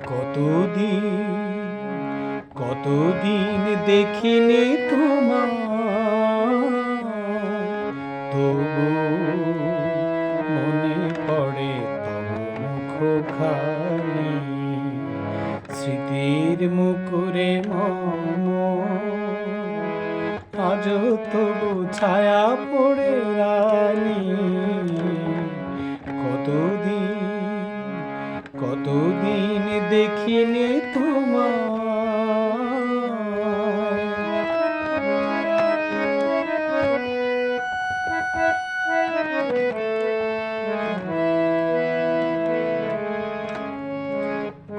কতদিন কতদিন দেখিনি তোমার, তবু মনে পড়ে তব মুখখানি। স্মৃতির মুকুরে মম আজও তবু ছায়া পড়ে রানী। কতদিন কতদিন দেখিনি তোমায়।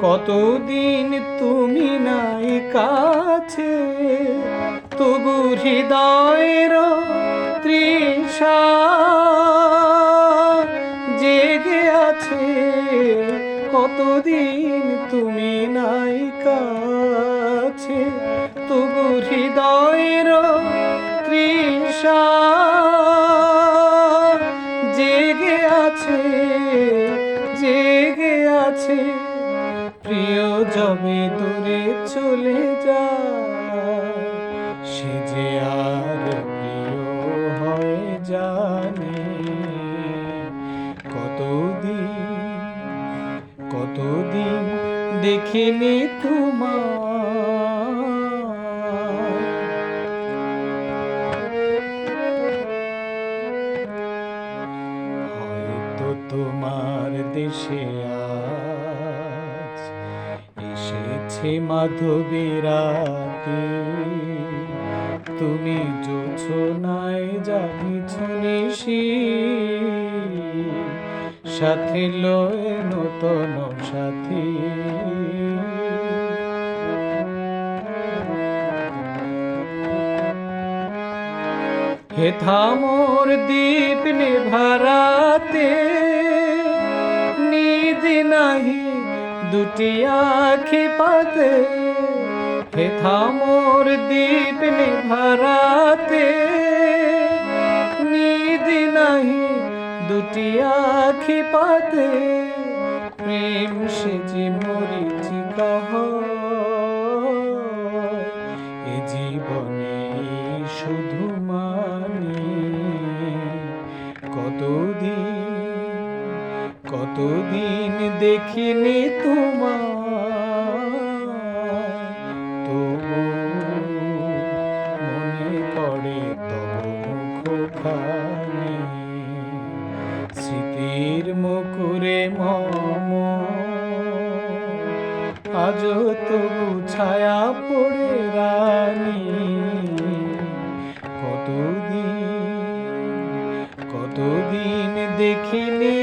কতদিন তুমি নাই কাছে, তবু হৃদয়ের তৃষা জেগে আছে। কতদিন তুমি নাই কাছে, তবু হৃদয়ের তৃষা জেগে আছে, জেগে আছে। প্রিয় যবে দূরে চলে যায়, সে যে আর প্রিয় হয়ে জানে। কতদিন কতদিন দেখিনি তোমায়। হয়তো তোমার দেশে আজ এসেছে মাধবীরাতে, তুমি জোছনায় জানিছ নিশি, সাথে লয়ে নূতন সাথী। হেথা মোর দীপ নিভারাতে, নিদ নাহি দুটি আখি পাতে। হেথা মোর দীপ নিভারাতে, নিদ নাহি দুটি আখি পাতে। প্রেম সেজে মরিচিকা হয়, এ জীবনে শুধু মানি। কতদিন কতদিন দেখিনি তোমায়, তবু মনে পড়ে তব মুখখানি। স্মৃতির মুকুরে মম আজও তবু ছায়া পড়ে রানী। কতদিন কতদিন দেখিনি